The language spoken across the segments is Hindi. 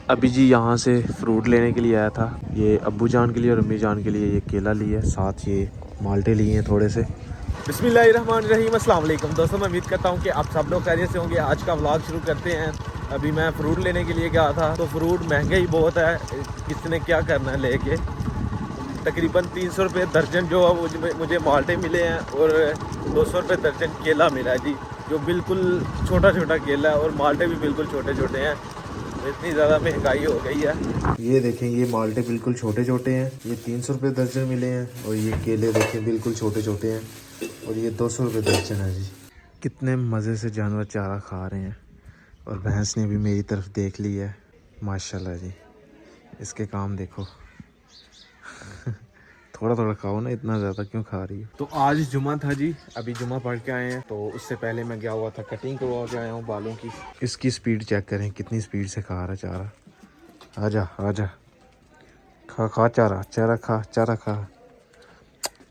अभी जी यहाँ से फ्रूट लेने के लिए आया था। ये अब्बू जान के लिए और अम्मी जान के लिए ये केला लिया है, साथ ये माल्टे लिए हैं थोड़े से। बिस्मिल्लाहिर्रहमानिर्रहीम, अस्सलाम वालेकुम दोस्तों, मैं उम्मीद करता हूँ कि आप सब लोग खैरियत से होंगे। आज का व्लॉग शुरू करते हैं। अभी मैं फ्रूट लेने के लिए गया था, तो फ्रूट महंगे ही बहुत है, किसने क्या करना है लेके। तकरीबन 300 रुपये दर्जन जो है मुझे माल्टे मिले हैं और 200 रुपये दर्जन केला मिला है जी, जो बिल्कुल छोटा छोटा केला है और माल्टे भी बिल्कुल छोटे छोटे हैं। इतनी ज़्यादा महंगाई हो गई है। ये देखें, ये माल्टे बिल्कुल छोटे छोटे हैं, ये 300 रुपये दर्जन मिले हैं। और ये केले देखें बिल्कुल छोटे छोटे हैं और ये 200 रुपये दर्जन है जी। कितने मज़े से जानवर चारा खा रहे हैं। और भैंस ने भी मेरी तरफ देख ली है, माशाल्लाह जी। इसके काम देखो। थोड़ा थोड़ा खाओ ना, इतना ज़्यादा क्यों खा रही है। तो आज जुमा था जी, अभी जुमा पढ़ के आए हैं। तो उससे पहले मैं गया हुआ था, कटिंग करवा के आया हूँ बालों की। इसकी स्पीड चेक करें, कितनी स्पीड से खा रहा चारा। आजा आजा, खा खा चारा, चारा खा, चारा खा,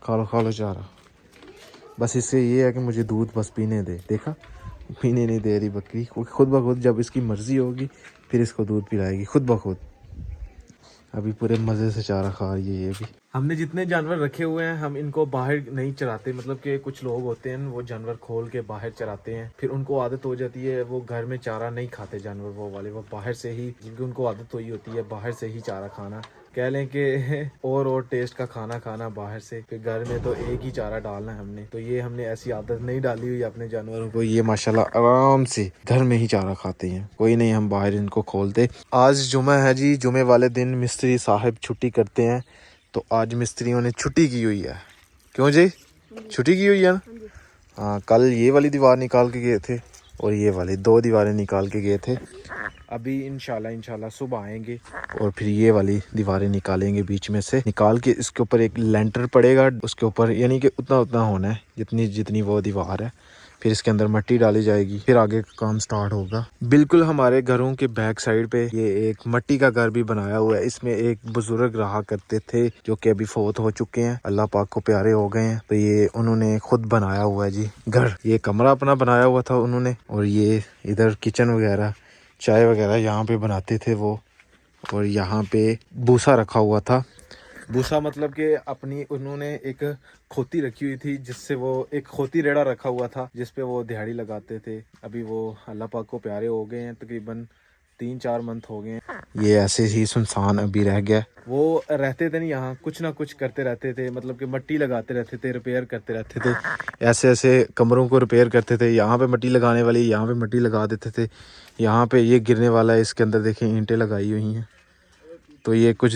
खा लो चारा। बस इससे ये है कि मुझे दूध बस पीने दे। देखा, पीने नहीं दे रही बकरी, खुद ब खुद जब इसकी मर्ज़ी होगी फिर इसको दूध पिलाएगी खुद ब खुद। अभी पूरे मज़े से चारा खा रही है ये भी। हमने जितने जानवर रखे हुए हैं, हम इनको बाहर नहीं चराते। मतलब कि कुछ लोग होते हैं वो जानवर खोल के बाहर चराते हैं, फिर उनको आदत हो जाती है, वो घर में चारा नहीं खाते जानवर वो वाले, वो बाहर से ही, जिनकी उनको आदत हुई होती है बाहर से ही चारा खाना, कह लें कि और टेस्ट का खाना खाना बाहर से, फिर घर में तो एक ही चारा डालना है हमने। तो ये हमने ऐसी आदत नहीं डाली हुई अपने जानवरों को। ये माशाल्लाह आराम से घर में ही चारा खाते हैं, कोई नहीं हम बाहर इनको खोलते। आज जुमा है जी, जुमे वाले दिन मिस्त्री साहब छुट्टी करते हैं, तो आज मिस्त्रियों ने छुट्टी की हुई है। क्यों जी, छुट्टी की हुई है ना? हाँ, कल ये वाली दीवार निकाल के गए थे और ये वाली 2 दीवारें निकाल के गए थे। अभी इंशाल्लाह सुबह आएंगे और फिर ये वाली दीवारें निकालेंगे, बीच में से निकाल के इसके ऊपर एक लेंटर पड़ेगा उसके ऊपर, यानी कि उतना उतना होना है जितनी जितनी वो दीवार है। फिर इसके अंदर मिट्टी डाली जाएगी, फिर आगे का काम स्टार्ट होगा। बिल्कुल हमारे घरों के बैक साइड पे ये एक मिट्टी का घर भी बनाया हुआ है। इसमें एक बुजुर्ग रहा करते थे जो कि अभी फौत हो चुके हैं, अल्लाह पाक को प्यारे हो गए हैं। तो ये उन्होंने खुद बनाया हुआ है जी घर। ये कमरा अपना बनाया हुआ था उन्होंने, और ये इधर किचन वगैरह, चाय वगैरह यहाँ पे बनाते थे वो। और यहाँ पे भूसा रखा हुआ था। भूसा मतलब कि अपनी उन्होंने एक खोती रखी हुई थी, जिससे वो एक खोती रेड़ा रखा हुआ था जिसपे वो दिहाड़ी लगाते थे। अभी वो अल्लाह पाक को प्यारे हो गए हैं, तकरीबन 3-4 मंथ हो गए हैं। ये ऐसे ही सुनसान अभी रह गया। वो रहते थे नहीं यहाँ, कुछ ना कुछ करते रहते थे, मतलब कि मिट्टी लगाते रहते थे, रिपेयर करते रहते थे। ऐसे ऐसे कमरों को रिपेयर करते थे। यहाँ पे मिट्टी लगाने वाली, यहाँ पे मिट्टी लगा देते थे। यहाँ पे ये गिरने वाला है, इसके अंदर देखें ईंटें लगाई हुई हैं। तो ये कुछ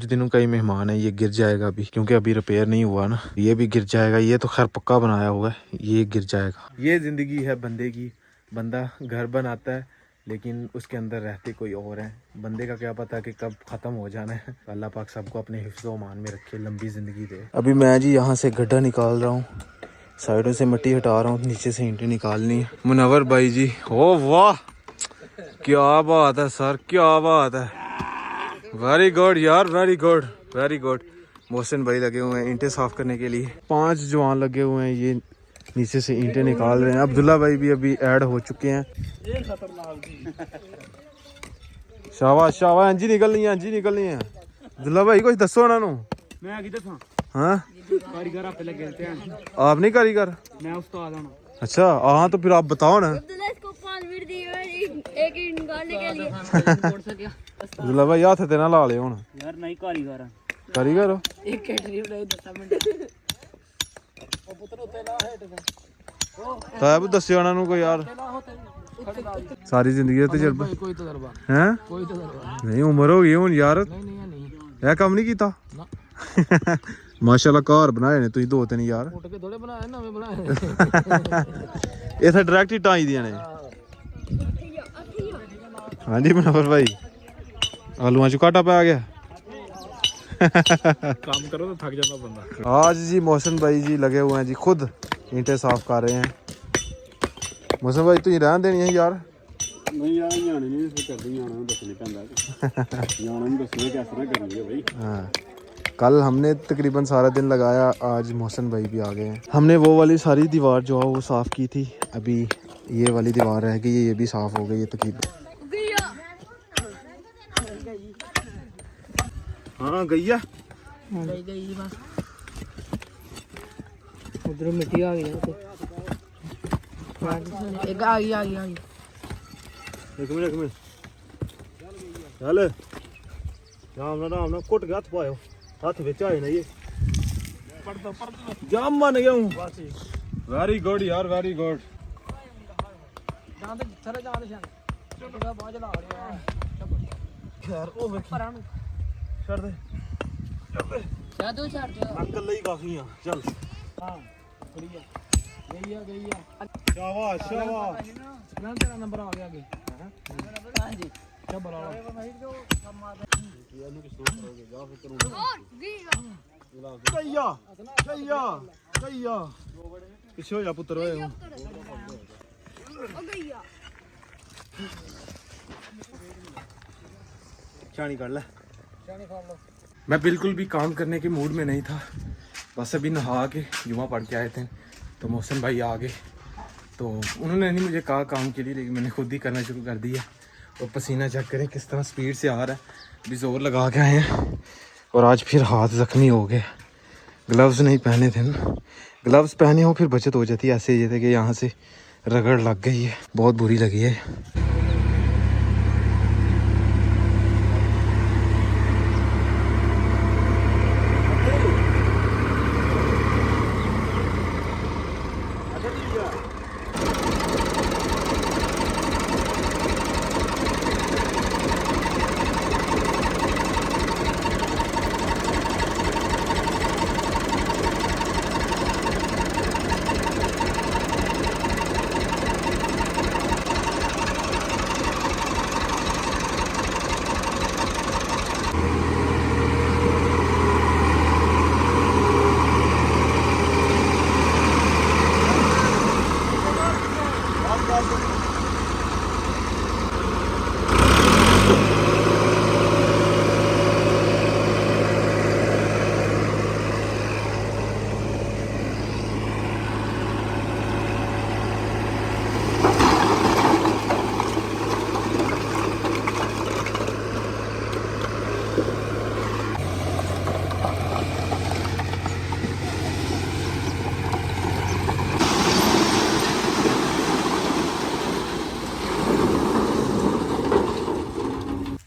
दिनों का ही मेहमान है, ये गिर जाएगा अभी, क्योंकि अभी रिपेयर नहीं हुआ ना। ये भी गिर जाएगा, ये तो खैर पक्का बनाया हुआ है, ये गिर जाएगा। ये ज़िंदगी है बंदे की। बंदा घर बनाता है लेकिन उसके अंदर रहते कोई और है। बंदे का क्या पता कि कब ख़त्म हो जाना है। अल्लाह पाक सबको अपने हिफ्ज़ व मान में रखे, लंबी ज़िंदगी दे। अभी मैं जी यहाँ से गड्ढा निकाल रहा हूँ, साइडों से मिट्टी हटा रहा हूँ, नीचे से ईंटें निकालनी है। मुनव्वर भाई जी, ओ वाह, क्या बात है सर, क्या बात है, वेरी गुड यार, very good very good. Mohsin भाई लगे हुए हैं ईंटें साफ करने के लिए, 5 जवान लगे हुए हैं, ये नीचे से ईंटें निकाल रहे हैं। अब्दुल्ला भाई भी अभी ऐड हो चुके हैं। शाबाश शाबाश, अंजी निकलनी है, अंजी निकलनी है। अब्दुल्ला भाई कुछ दसो ना। मैं की दसा? हाँ, कारीगर आप लगे थे। आप नहीं कारीगर? मैं उस्ताद हूं। अच्छा हाँ, तो फिर आप बताओ ना। एक ही निकालने के लिए। अब्दुल्ला भाई हाथ ते ना ला ले हुन यार, नहीं कारीगर कारीगर हो। एक कैटरी बनाई 10 मिनट ओ पुत्र उते ला हेट दे ताब दस्यो ना नु को यार, सारी जिंदगी दा तजुर्बा। कोई तजुर्बा हैं, कोई तजुर्बा नहीं, उम्र हो गई हुन यार। नहीं ए काम नहीं कीता ना। माशाल्लाह कार बनाए ने तुसी 2-3 यार, उठ के थोड़े बनाए, नवे बनाए। इथे डायरेक्ट ही टाई दियां ने। हाँ जी मुनव्वर भाई, आलूआं चु काटा पै गया। काम करो तो थक जाता बंदा। आज जी मोहसिन भाई जी लगे हुए हैं जी, खुद ईंटें साफ कर रहे हैं। मोहसिन भाई तुम रहन देनी है यार। नहीं यार, न्याणे नहीं करदी, न्याणे नूं दसना पैंदा, न्याणे नूं दसना किस तरह करनी है भाई। हाँ, कल हमने तकरीबन सारा दिन लगाया, आज मोहसिन भाई भी आ गए हैं। हमने वो वाली सारी दीवार जो है वो साफ़ की थी, अभी ये वाली दीवार रह गई, ये भी साफ़ हो गई है तकरीबन। हाँ गई है गई बस उधर मिट्टी आ गई है एक आ गई एक मिनट चल राम ना कुट के हथ पायो हथ विच आए ना ये जाम मान गया हूँ वेरी गुड यार वेरी गुड यार ओ छड़ दे अकल ही काफी है चल हां बढ़िया गई शाबाश तेरा नंबर आ गया आगे हां जी क्या बोला कईया पीछे हो जा पुत्र ओए चाणी कर ले मैं बिल्कुल भी काम करने के मूड में नहीं था। बस अभी नहा के जुमा पढ़ के आए थे तो मोहसिन भाई आ गए तो उन्होंने नहीं मुझे कहा काम के लिए, लेकिन मैंने खुद ही करना शुरू कर दिया। और पसीना चेक करें किस तरह स्पीड से आ रहा है। अभी जोर लगा के आए हैं और आज फिर हाथ ज़ख्मी हो गए। ग्लव्स नहीं पहने थे ना, ग्लव्स पहने हो फिर बचत हो जाती है। ऐसे ये थे कि यहाँ से रगड़ लग गई है, बहुत बुरी लगी है।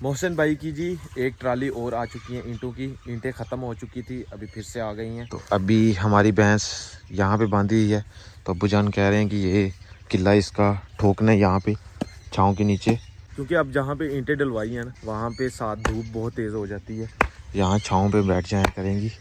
मोहसिन भाई की जी एक ट्राली और आ चुकी है ईंटों की। ईंटें ख़त्म हो चुकी थी, अभी फिर से आ गई हैं। तो अभी हमारी भैंस यहाँ पे बांधी हुई है तो अब्बू जान कह रहे हैं कि ये किला इसका ठोकना है यहाँ पे छाँव के नीचे, क्योंकि अब जहाँ पे ईंटें डलवाई हैं ना वहाँ पे साथ धूप बहुत तेज़ हो जाती है। यहाँ छाँव पे बैठ जाया करेंगी।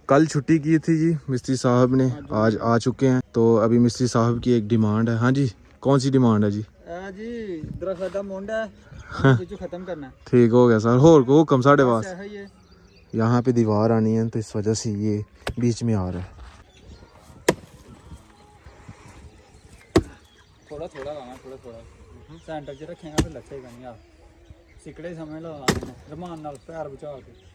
कल छुट्टी की थी जी मिस्त्री साहब ने, आज आ चुके हैं। तो अभी मिस्त्री साहब की एक डिमांड है। हाँ जी, कौन सी डिमांड है जी? जी दरख्त दा मुंडा खत्म करना है। ठीक हो गया सर, होर को हुक्म साढ़े पास। यहाँ पे दीवार आनी है तो इस वजह से ये बीच में आ रहा है। थोड़ा लाना, थोड़ा सेंटर च रखेगा फिर लगेगा नहीं। आप सिकड़े समझ लो रमान नाल पैर बचा के।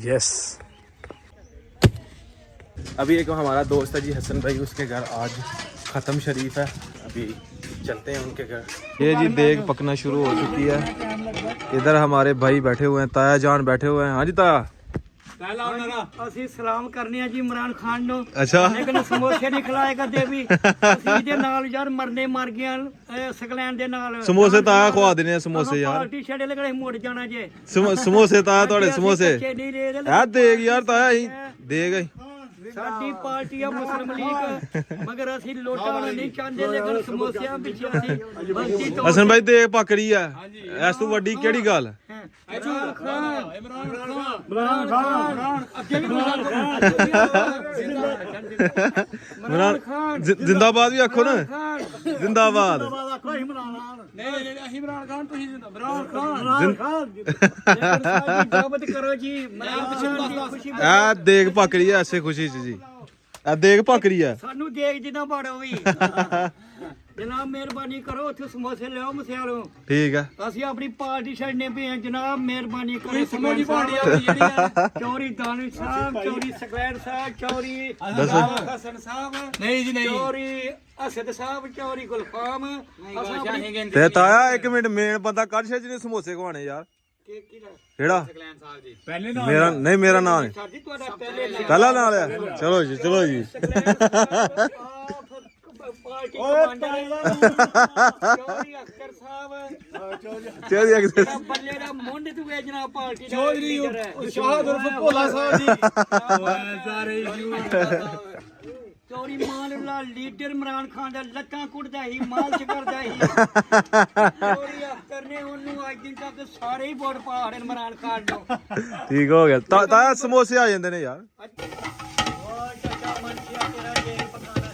यस अभी एक हमारा दोस्त है जी हसन भाई, उसके घर आज ख़त्म शरीफ है। अभी चलते हैं उनके घर। ये जी देग पकना शुरू हो चुकी है। इधर हमारे भाई बैठे हुए हैं, ताया जान बैठे हुए हैं। हाँ जी ताया, ਅਸੀਂ ਸਲਾਮ ਕਰਨੇ ਆ ਜੀ ਇਮਰਾਨ ਖਾਨ ਨੂੰ। ਅੱਛਾ ਲੇਕਿਨ ਸਮੋਸੇ ਨਹੀਂ ਖਿਲਾਏਗਾ ਦੇਵੀ। ਅਸੀਂ ਦੇ ਨਾਲ ਯਾਰ ਮਰਨੇ ਮਰ ਗਿਆ ਸਕਲੈਨ ਦੇ ਨਾਲ। ਸਮੋਸੇ ਤਾਇਆ ਖਵਾ ਦੇਣੇ ਆ ਸਮੋਸੇ ਯਾਰ। ਪਾਰਟੀ ਛੱਡੇ ਲਗੜੇ ਮੁੜ ਜਾਣਾ ਜੇ। ਸਮੋਸੇ ਤਾਇਆ ਤੁਹਾਡੇ ਸਮੋਸੇ ਆ ਦੇਗ ਯਾਰ ਤਾਇਆ ਹੀ ਦੇਗ ਹੀ। ਸਾਡੀ ਪਾਰਟੀ ਆ ਮੁਸਲਿਮ ਲੀਗ, ਮਗਰ ਅਸੀਂ ਲੋਟਾਂ ਨੂੰ ਨਹੀਂ ਚਾਹੁੰਦੇ, ਲੇਕਿਨ ਸਮੋਸਿਆਂ ਪਿੱਛੇ ਅਸੀਂ ਬੰਦੀ ਤੋਂ। ਹਸਨ ਭਾਈ ਦੇਗ ਪਕੜੀ ਆ, ਇਸ ਤੋਂ ਵੱਡੀ ਕਿਹੜੀ ਗੱਲ? ਇਮਰਾਨ ਖਾਨ इमरान खान जिंदाबाद भी आखो ना, जिंदाबाद। नहीं नहीं इमरान खान तुम इमरान खान ਇਮਰਾਨ ਖਾਨ ਦਾਵਤ ਕਰੋ ਜੀ ਇਮਰਾਨ ਖਾਨ ਦੀ ਖੁਸ਼ੀ ਆ ਦੇਖ ਪੱਕ ਰਹੀ ਹੈ ਐਸੇ ਖੁਸ਼ੀ ਚ ਜੀ ਆ ਦੇਖ ਪੱਕ ਰਹੀ ਹੈ ਸਾਨੂੰ ਦੇਖ ਜਿੱਦਾਂ ਬਾੜੋ ਵੀ ਜਨਾਬ ਮਿਹਰਬਾਨੀ ਕਰੋ ਉੱਥੇ ਸਮੋਸੇ ਲਿਆਓ ਮਸਿਆਲੋਂ ਠੀਕ ਆ ਅਸੀਂ ਆਪਣੀ ਪਾਰਟੀ ਛੱਡਨੇ ਪਏ ਹਾਂ ਜਨਾਬ ਮਿਹਰਬਾਨੀ ਕਰੋ ਸਮੋਜੀ ਪਾਰਟੀ ਆਪਣੀ ਜਿਹੜੀ ਆ ਚੌਰੀ ਦਾਨਵੀ ਸਾਹਿਬ ਚੌਰੀ ਸਕਲੈਨ ਸਾਹਿਬ ਚੌਰੀ ਹਸਨ ਸਾਹਿਬ ਨਹੀਂ ਜੀ ਨਹੀਂ ਚੌਰੀ ਅਸਦ ਸਾਹਿਬ ਚੌਰੀ ਗੁਲਫਾਮ ਅਸਾਂ ਤੇ ਤਾਇਆ ਇੱਕ ਮਿੰਟ ਮੇਨ ਬੰਦਾ ਕੱਢ ਛੇ ਜਿਹਨੇ ਸਮੋਸੇ ਖਵਾਣੇ ਯਾਰ ਕਿਹੜਾ ਪਹਿਲੇ ਮੇਰਾ ਨਹੀਂ ਮੇਰਾ ਨਾਮ ਹੈ ਸਾਡੀ ਤੁਹਾਡਾ ਪਹਿਲੇ ਪਹਿਲਾ ਨਾਲ ਆ ਚਲੋ ਜੀ ਪਾਰਟੀ ਕਮਾਂਡਰ ਚੌਧਰੀ ਅਖਤਰ ਸਾਹਿਬ ਚੋਰੀ ਅਕਸਰ ਬੱਲੇ ਦਾ ਮੁੰਡ ਤੂੰ ਹੈ ਜਨਾਬ ਪਾਰਟੀ ਦਾ ਚੌਧਰੀ ਸ਼ਾਹਦ ਉਰਫ ਭੋਲਾ ਸਾਹਿਬ ਜੀ ਸਾਰੇ ਚੌਰੀ ਮਾਲੂਲਾ ਲੀਡਰ ਇਮਰਾਨ ਖਾਨ ਦਾ ਲੱਤਾਂ ਕੁੱਟਦਾ ਹੀ ਮਾਲਚ ਕਰਦਾ ਹੀ ਚੌਰੀ ਅਖਤਰ ਨੇ ਉਹਨੂੰ ਅੱਜ ਦਿਨ ਤੱਕ ਸਾਰੇ ਹੀ ਵੋਟ ਪਾ ਰਹੇ ਇਮਰਾਨ ਖਾਨ ਨੂੰ ਠੀਕ ਹੋ ਗਿਆ ਤਾਇਆ ਸਮੋਸੇ ਆ ਜਾਂਦੇ ਨੇ ਯਾਰ ਉਹ ਚਾਚਾ ਮਨਸੀਆ ਤੇਰਾ ਜੇ ਪਕਾਣਾ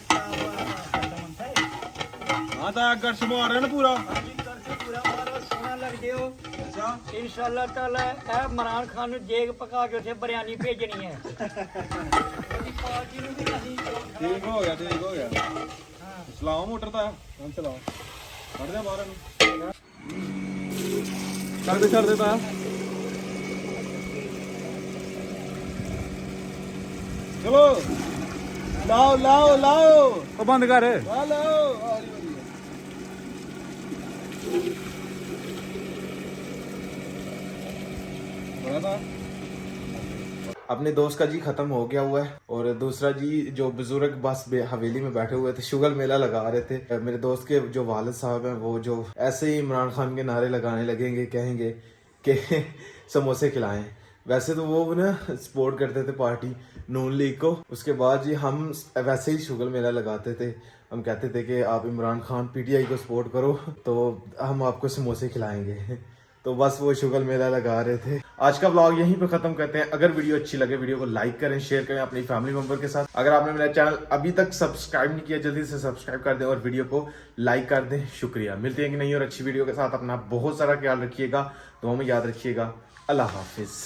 ਹਾਂ ਤਾਂ ਅਗਰ ਸਮਾ ਰਹੇ ਨੇ ਪੂਰਾ ਸੋਹਣਾ ਲੱਗਦੇ ਹੋ ਇਨਸ਼ਾਅੱਲਾ ਤਾਲਾ ਇਹ ਇਮਰਾਨ ਖਾਨ ਨੂੰ ਜੇਗ ਪਕਾ ਕੇ ਉੱਥੇ ਬਿਰਿਆਨੀ ਭੇਜਣੀ ਹੈ ਉਹਦੀ ਪਾਰਟੀ ਨੂੰ ਵੀ ਅਸੀਂ ਠੀਕ ਹੋ ਗਿਆ ਚਲਾਓ ਮੋਟਰ ਤਾਂ ਹੁਣ ਚਲਾਓ ਕੱਢ ਦੇ ਬਾਹਰ ਨੂੰ ਛੱਡ ਦੇ ਤਾਂ ਚਲੋ ਲਾਓ ਉਹ ਬੰਦ ਕਰ ਲਾਓ अपने दोस्त का जी खत्म हो गया हुआ है और दूसरा जी जो बुजुर्ग बस हवेली में बैठे हुए थे शुगर मेला लगा रहे थे मेरे दोस्त के जो वालिद साहब हैं वो जो ऐसे ही इमरान खान के नारे लगाने लगेंगे कहेंगे कि समोसे खिलाएं वैसे तो वो ना सपोर्ट करते थे पार्टी नून लीग को उसके बाद जी हम वैसे ही शुगर मेला लगाते थे हम कहते थे कि आप इमरान खान पीटीआई को सपोर्ट करो तो हम आपको समोसे खिलाएंगे तो बस वो शुगर मेला लगा रहे थे। आज का व्लॉग यहीं पे खत्म करते हैं। अगर वीडियो अच्छी लगे वीडियो को लाइक करें शेयर करें अपनी फैमिली मेंबर के साथ। अगर आपने मेरा चैनल अभी तक सब्सक्राइब नहीं किया जल्दी से सब्सक्राइब कर दें और वीडियो को लाइक कर दें। शुक्रिया। मिलते हैं कि नहीं और अच्छी वीडियो के साथ। अपना बहुत सारा ख्याल रखिएगा, दुआ में याद रखिएगा। अल्लाह हाफिज।